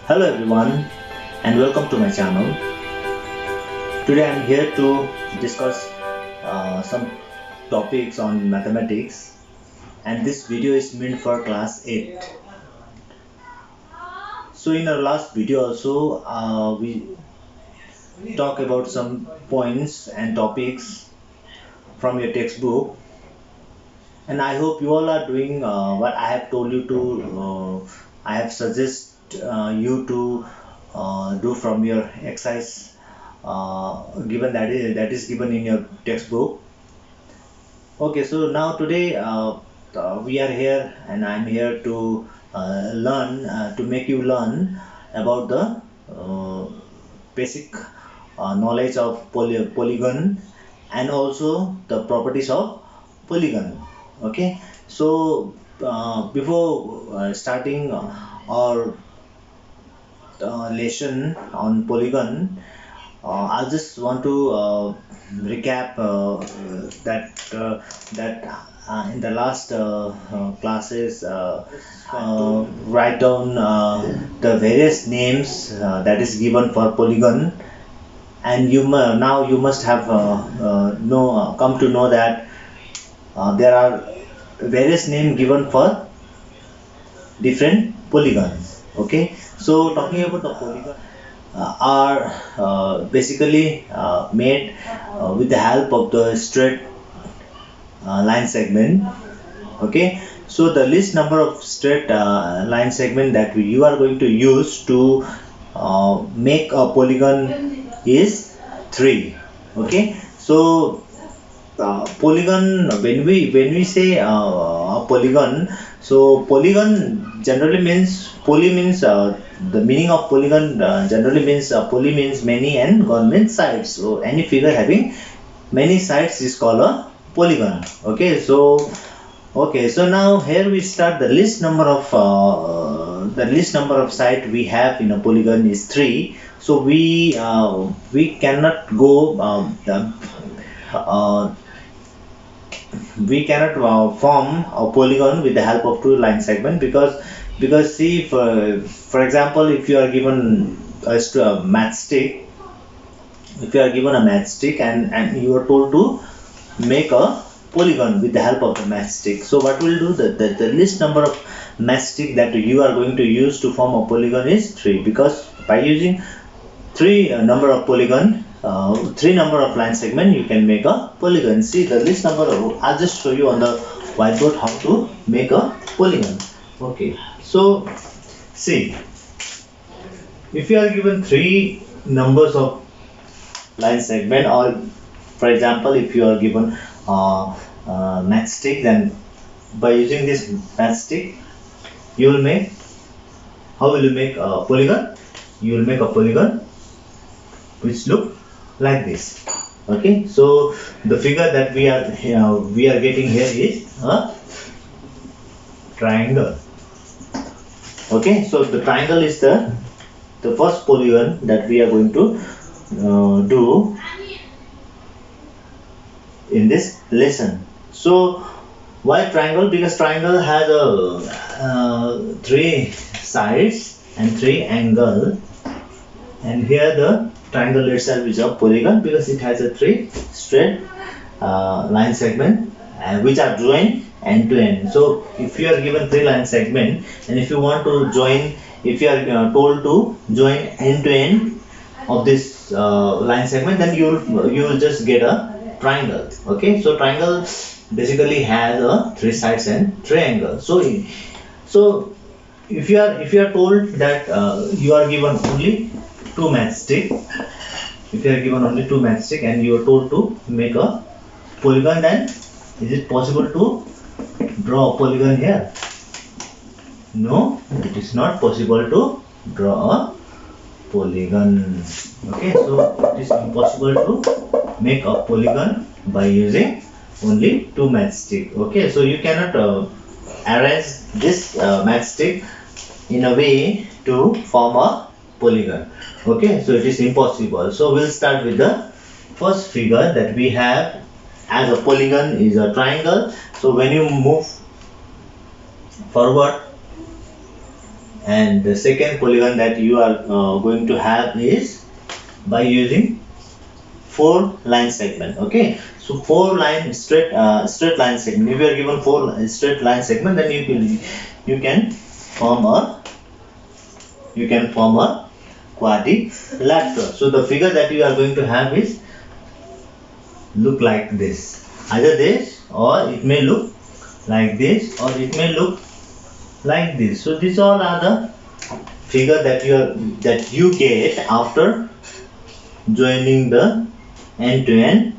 Hello everyone and welcome to my channel. Today I am here to discuss some topics on mathematics, and this video is meant for class 8. So in our last video also we talk about some points and topics from your textbook, and I hope you all are doing what I have told you to. I have suggest you to do from your exercise given that is given in your textbook. Okay, so now today we are here and I'm here to learn to make you learn about the basic knowledge of polygon and also the properties of polygon. Okay, so before starting our lesson on polygon, I just want to recap that in the last classes, write down the various names that is given for polygon, and now you must have come to know that there are various names given for different polygons. Okay, so talking about the polygon are basically made with the help of the straight line segment. Okay, so the least number of straight line segment that you are going to use to make a polygon is 3. Okay, so polygon, when we say a polygon, so polygon generally means, poly means the meaning of polygon generally means, poly means many and gon means sides. So any figure having many sides is called a polygon. Okay, so now here we start. The least number of side we have in a polygon is 3. So we cannot go uh, we cannot form a polygon with the help of two line segment, because see, for example, if you are given a matchstick, and you are told to make a polygon with the help of the matchstick, so what will do, the least number of matchstick that you are going to use to form a polygon is 3, because by using 3 number of polygon, 3 number of line segment, you can make a polygon. See the least number of, I'll just show you on the whiteboard how to make a polygon. Okay, so see, if you are given 3 numbers of line segment, or for example if you are given matchstick, then by using this matchstick you will make, how will you make a polygon? You will make a polygon which look like this. Okay, so the figure that we are getting here is a triangle. Okay, so the triangle is the first polygon that we are going to do in this lesson. So why triangle? Because triangle has a 3 sides and 3 angle, and here the triangle itself is a polygon because it has a 3 straight line segment which are joined end to end. So if you are given 3 line segment, and if you want to join, if you are told to join end to end of this line segment, then you will just get a triangle. Okay, so triangle basically has a 3 sides and 3 angles. So if you are told that you are given only 2 matchstick, if you are given only 2 matchstick and you are told to make a polygon, then is it possible to draw a polygon here? No, it is not possible to draw a polygon. Okay, so it is impossible to make a polygon by using only 2 matchstick. Okay, so you cannot arrange this matchstick in a way to form a polygon. Okay, so it is impossible. So we'll start with the first figure that we have as a polygon is a triangle. So when you move forward And the second polygon that you are going to have is by using 4 line segment. Okay, so 4 line straight line segment. If you are given 4 straight line segment, then you can form a quadrilateral. So the figure that you are going to have is look like this, either this, or it may look like this, or it may look like this. So these all are the figure that you get after joining the end to end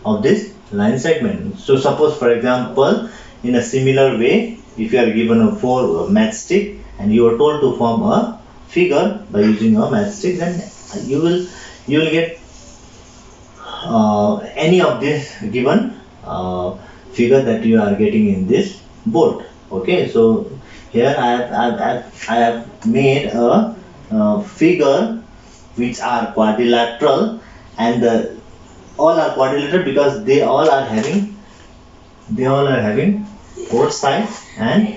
of this line segment. So suppose, for example, in a similar way, if you are given a 4 matchstick and you are told to form a figure by using a matchstick, then you will get any of this given figure that you are getting in this board. Okay, so here I have made a figure which are quadrilateral, and all are quadrilateral because they all are having 4 sides and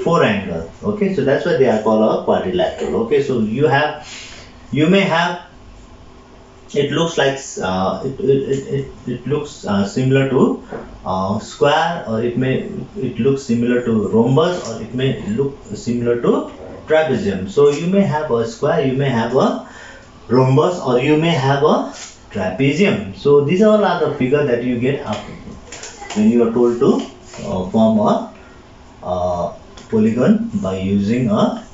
4 angles. Okay, so that's why they are called a quadrilateral. Okay, so you may have, it looks like it looks similar to square, or it looks similar to rhombus, or it may look similar to trapezium. So you may have a square, you may have a rhombus, or you may have a trapezium. So these all are the figure that you get after when you are told to form a polygon by using a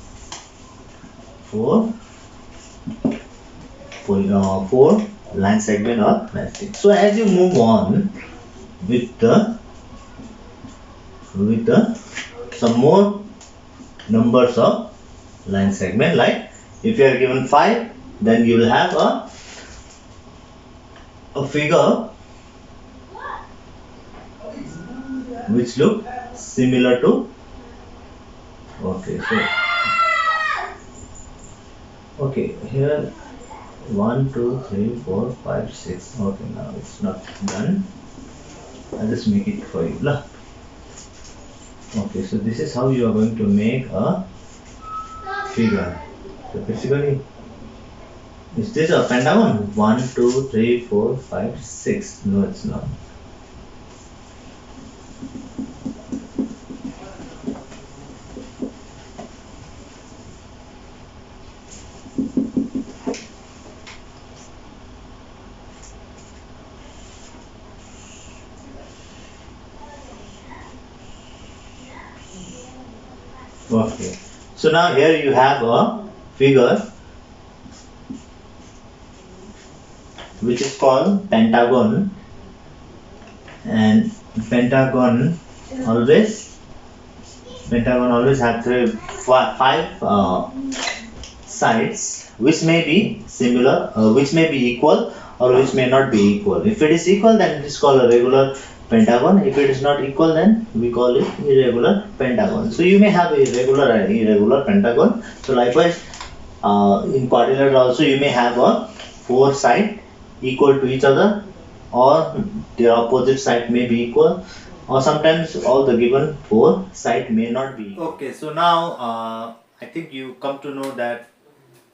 4 line segment or matchstick. So as you move on with the some more numbers of line segment, like if you are given 5, then you will have a figure which look similar to, okay, so okay, here 1 2 3 4 5 6. Okay, now it's not done. I'll just make it for you. Okay, so this is how you are going to make a figure. So basically, is this a pentagon? 1 2 3 4 5 6. No, it's not. Okay, so now here you have a figure which is called pentagon, and pentagon always have five sides, which may be similar, which may be equal, or which may not be equal. If it is equal, then it is called a regular pentagon. If it is not equal, then we call it irregular pentagon. So you may have a regular and irregular pentagon. So likewise, in quadrilateral also you may have a 4 side equal to each other, or their opposite side may be equal, or sometimes all the given 4 side may not be. Okay, so now I think you come to know that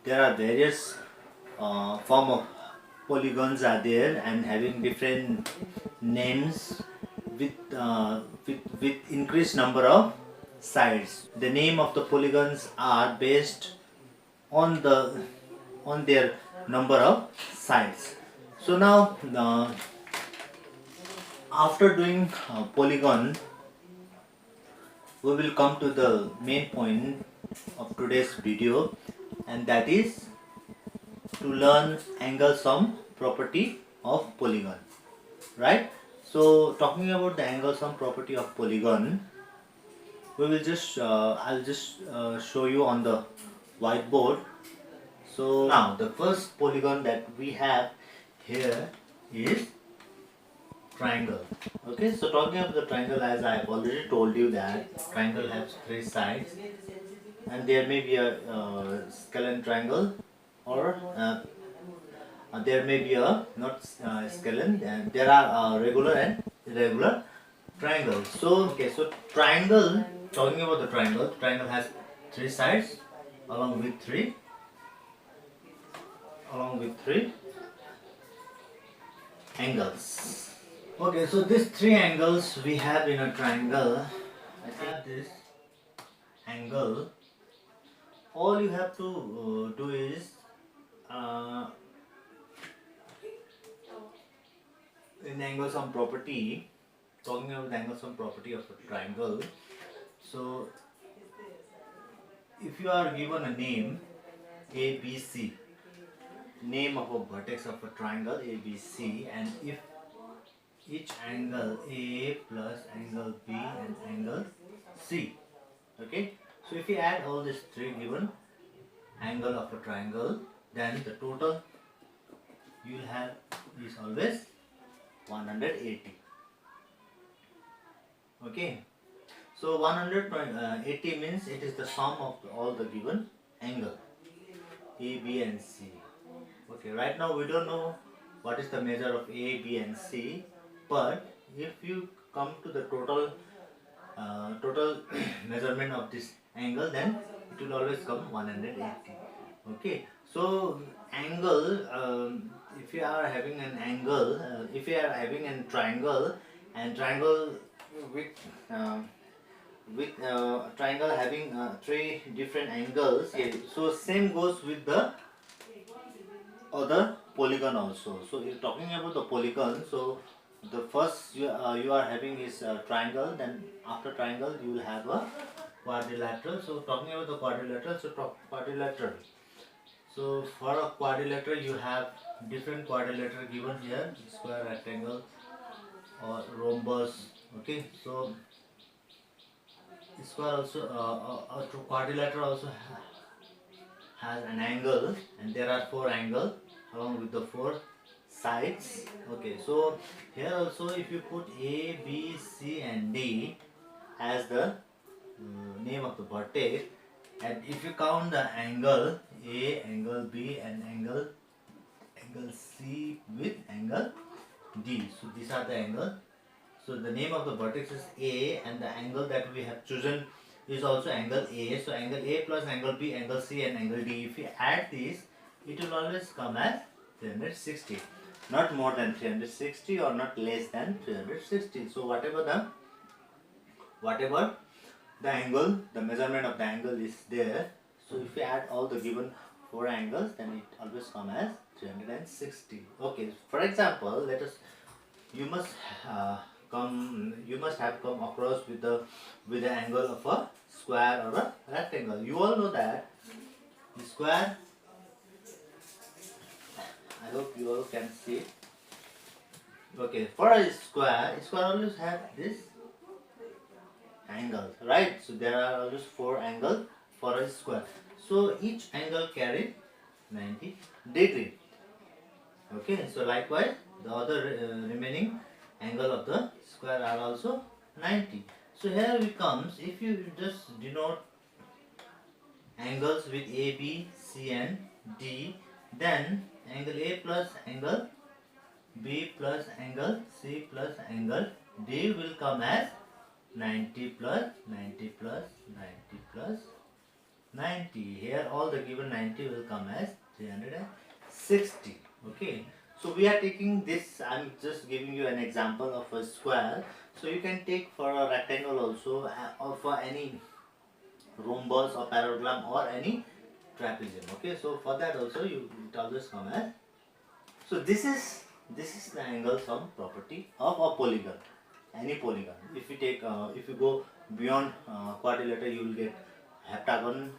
there are various form of polygons are there and having different names with increased number of sides. The name of the polygons are based on their number of sides. So now after doing polygon, we will come to the main point of today's video, and that is to learn angle sum property of polygon, right? So talking about the angle sum property of polygon, we will just I'll just show you on the whiteboard. So now the first polygon that we have here is triangle. Okay, so talking about the triangle, as I have already told you that triangle has 3 sides, and there may be a scalene triangle, or there may be a not scalene, and there are regular and irregular triangles. So okay, so triangle, talking about the triangle has 3 sides along with three angles. Okay, so these three angles we have in a triangle. I have this angle. All you have to do is uh, in angle sum property, talking about the angle sum property of a triangle. So if you are given a name ABC, name of a vertex of a triangle ABC, and if each angle A plus angle B and angle C, okay, so if you add all these three given angle of a triangle, then the total you will have is always 180. Okay, so 180 means it is the sum of all the given angle A, B and C. Okay, right now we don't know what is the measure of A, B and C, but if you come to the total measurement of this angle, then it will always come 180. Okay, so angle, if you are having an angle, if you are having a triangle, and triangle with triangle having three different angles, okay, so same goes with the other polygon also. So if talking about the polygon, so the first you are having is a triangle, then after triangle you will have a quadrilateral. So talking about the quadrilateral, so quadrilateral. So for a quadrilateral you have different quadrilateral given here, square, rectangle or rhombus. Okay, so square also quadrilateral also has an angle, and there are four angles along with the four sides. Okay, so here also if you put A, B, C and D as the name of the vertex, and if you count the angle A, angle B and angle C with angle D, so these are the angles. So the name of the vertex is A, and the angle that we have chosen is also angle A. So angle A plus angle B, angle C and angle D, if you add these, it will always come as 360. Not more than 360 or not less than 360. So whatever the angle, the measurement of the angle is there. So if you add all the given four angles, then it always come as 360. Okay, for example, let us, you must you must have come across with the angle of a square or a rectangle. You all know that the square, I hope you all can see it. Okay, for a square always have this angle, right? So there are always four angles for a square. So each angle carry 90 degree. Okay, so likewise the other remaining angle of the square are also 90. So here it comes, if you just denote angles with A, B, C and D, then angle A plus angle B plus angle C plus angle D will come as 90 plus 90 plus 90 plus 90. Here all the given 90 will come as 360. Okay, so we are taking this, I'm just giving you an example of a square. So you can take for a rectangle also, or for any rhombus or parallelogram or any trapezium. Okay, so for that also it always come as. So this is the angle sum property of a polygon, any polygon. If you take if you go beyond quadrilateral, you will get heptagon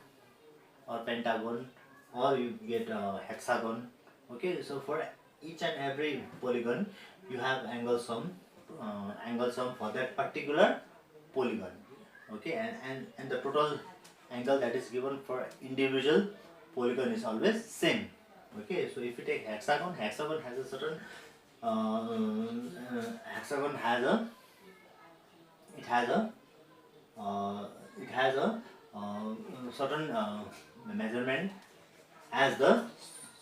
or pentagon, or you get hexagon. Okay, so for each and every polygon you have angle sum for that particular polygon. Okay, and the total angle that is given for individual polygon is always same. Okay, so if you take hexagon has a certain hexagon has a it has a it has a certain measurement as the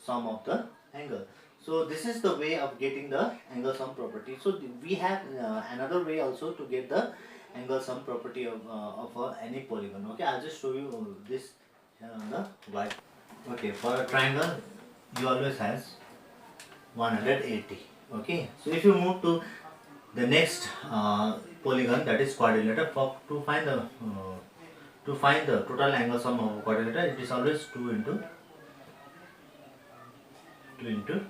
sum of the angle. So this is the way of getting the angle sum property. So we have another way also to get the angle sum property of any polygon. Okay, I'll just show you this here on the white. Okay, for a triangle you always has 180. Okay, so if you move to the next polygon, that is quadrilateral, to find the total angle sum of quadrilateral, it is always 2 into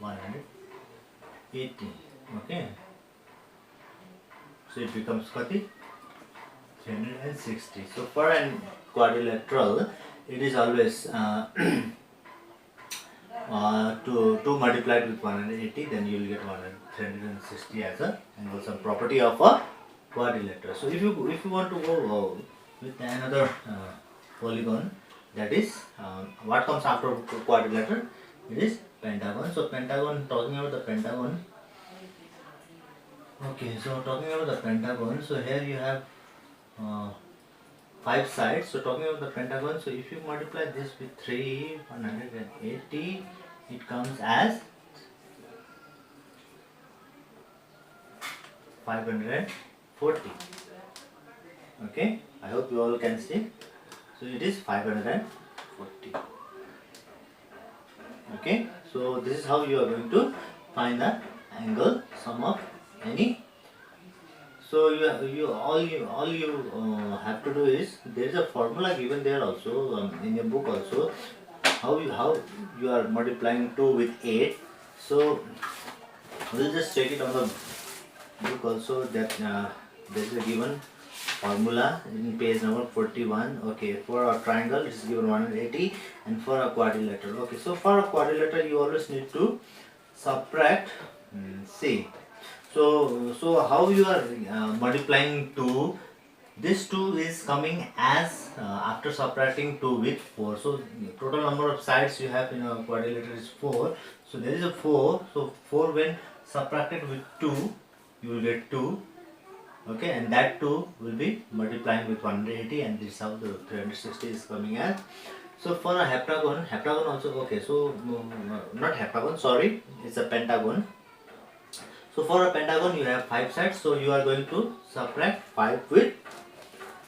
180. Okay, so it becomes 360. So for a quadrilateral, it is always to multiplied with 180, then you will get 360 as a angle sum property of a quadrilateral. So if you want to go with another polygon, that is what comes after quadrilateral, it is pentagon. So pentagon, talking about the pentagon. Okay, so talking about the pentagon, so here you have 5 sides. So talking about the pentagon, so if you multiply this with 180, it comes as 540. Okay, I hope you all can see. So it is 540. Okay, so this is how you are going to find the angle sum of any. So all you have to do is, there is a formula given there also in your book also, how you are multiplying 2 with 8. So we'll just check it on the book also, that there is a given formula in page number 41. Okay, for a triangle it is given 180, and for a quadrilateral. Okay, so for a quadrilateral you always need to subtract C. So how you are multiplying 2? This 2 is coming as after subtracting 2 with 4. So total number of sides you have in a quadrilateral is 4. So there is a 4. So 4 when subtracted with 2, you will get 2. Okay, and that 2 will be multiplying with 180, and this is how the 360 is coming as. So for a heptagon also, okay, so not heptagon, sorry, it's a pentagon. So for a pentagon you have 5 sides, so you are going to subtract 5 with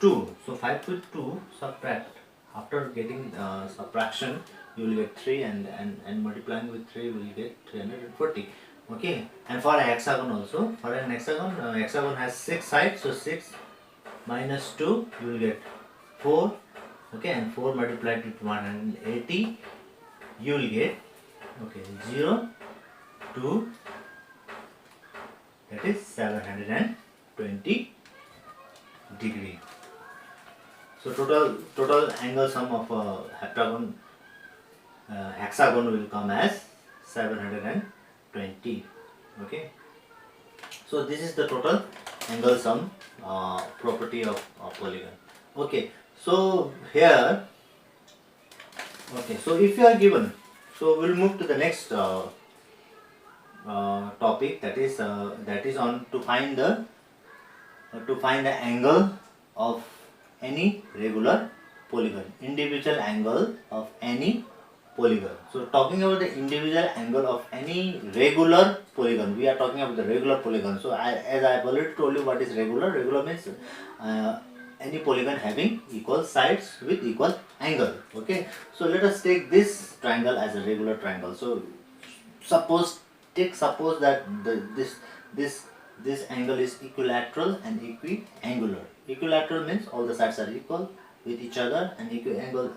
2. So 5 with 2 subtract, after getting subtraction you will get 3, and multiplying with 3 will get 340. Okay, and for a hexagon also, for an hexagon, hexagon has 6 sides, so 6 minus 2 you will get 4. Okay, and 4 multiplied with 180 you will get, okay, 0, 2, that is 720 degree. So total angle sum of a hexagon will come as 720. Okay, so this is the total angle sum property of polygon. Okay, so here, okay, so if you are given, so we'll move to the next topic, that is on to find the angle of any regular polygon, individual angle of any polygon. So talking about the individual angle of any regular polygon, we are talking about the regular polygon. So as I have already told you what is regular. Regular means any polygon having equal sides with equal angle. Okay, so let us take this triangle as a regular triangle. So suppose that this angle is equilateral and equiangular. Equilateral means all the sides are equal with each other, and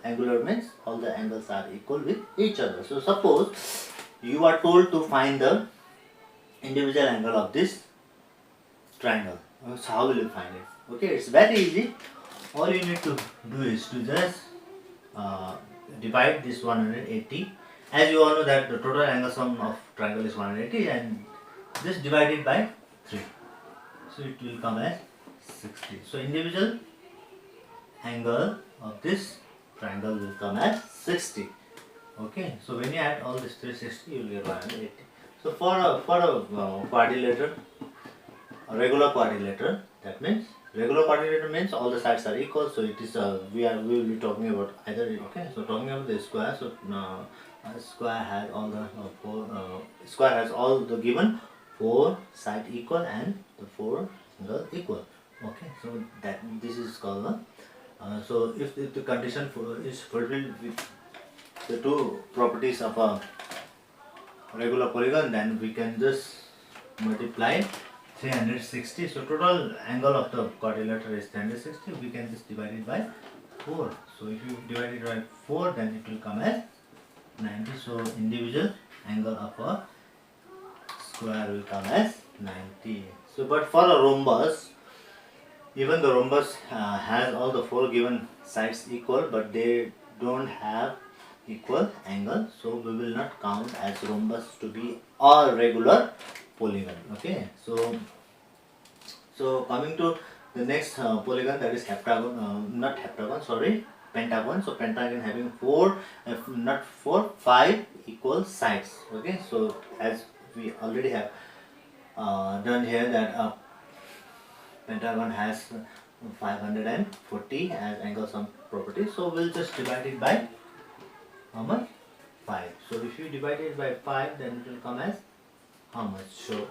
angular means all the angles are equal with each other. So suppose you are told to find the individual angle of this triangle. So how will you find it? Okay, it's very easy. All you need to do is to just divide this 180. As you all know that the total angle sum of triangle is 180, and just divide it by 3. So it will come as 60. So individual angle of this triangle will come as 60. Okay, so when you add all this 360, you will get 180. So for a quadrilateral, a regular quadrilateral, that means all the sides are equal. So it is we will be talking about either. Okay, so talking about the square. So a square has all the square has all the given 4 side equal and the 4 angle equal. Okay, so this is called So if the condition is fulfilled with the two properties of a regular polygon, then we can just multiply 360. So total angle of the quadrilateral is 360. We can just divide it by 4. So if you divide it by 4, then it will come as 90. So individual angle of a square will come as 90. So but for a rhombus, even the rhombus has all the 4 given sides equal, but they don't have equal angle, so we will not count as rhombus to be a regular polygon. Okay, so coming to the next polygon, that is heptagon, not heptagon, sorry, pentagon. So pentagon having 4, not 4, 5 equal sides. Okay, so as we already have done here, that pentagon has 540 as angle sum property. So we'll just divide it by how much? 5. So if you divide it by 5, then it will come as how much? So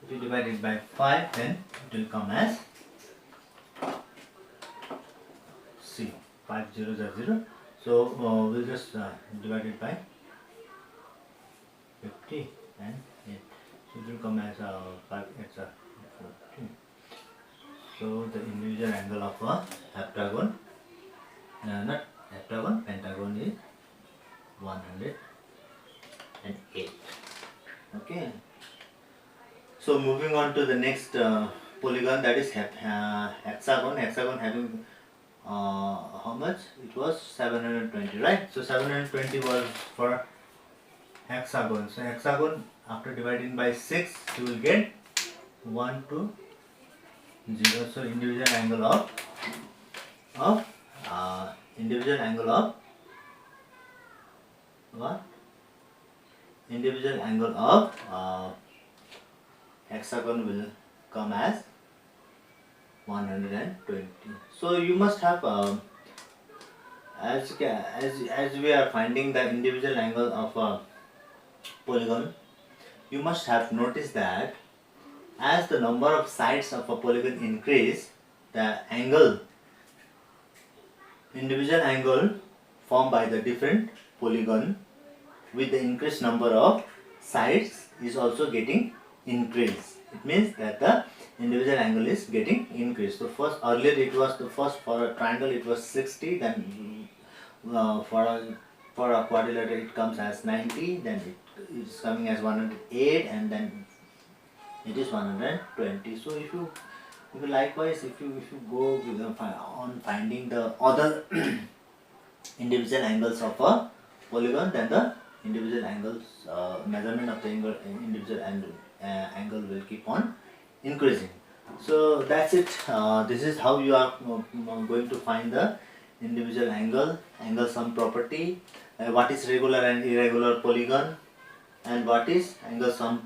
if you divide it by 5, then it will come as C. 5 0 0. So we'll just divide it by 50 and 8. So it will come as 5 8 14. So the individual angle of a heptagon, not heptagon, pentagon is 108. Okay. So moving on to the next polygon, that is hexagon. Hexagon having how much? It was 720, right? So 720 was for hexagon. So hexagon, after dividing by 6, you will get 1 to 0. So individual angle of individual angle of what? Individual angle of hexagon will come as 120. So you must have as we are finding the individual angle of a polygon, you must have noticed that as the number of sides of a polygon increase, the angle, individual angle formed by the different polygon with the increased number of sides is also getting increased. It means that the individual angle is getting increased. So first, earlier it was the first, for a triangle it was 60, then for a quadrilateral it comes as 90, then it is coming as 108, and then it is 120. So if you likewise, if you go with on finding the other individual angles of a polygon, then the individual angles measurement of the individual angle will keep on increasing. So that's it. This is how you are going to find the individual angle sum property, what is regular and irregular polygon, and what is angle sum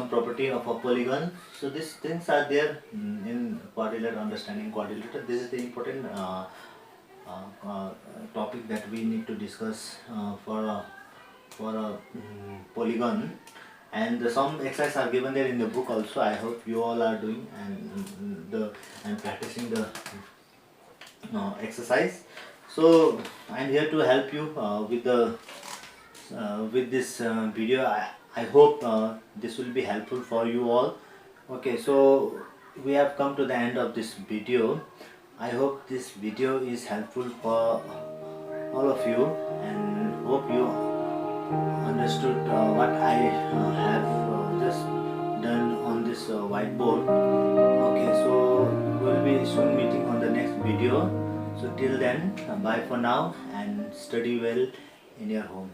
property of a polygon. So these things are there in quadrilateral, understanding quadrilateral. This is the important topic that we need to discuss for a polygon, and some exercises are given there in the book also. I hope you all are doing and practicing the exercise. So I am here to help you with this video. I hope this will be helpful for you all. Okay, so we have come to the end of this video. I hope this video is helpful for all of you, and hope you understood what I have just done on this whiteboard. Okay, so we'll be soon meeting on the next video. So till then, bye for now, and study well in your home.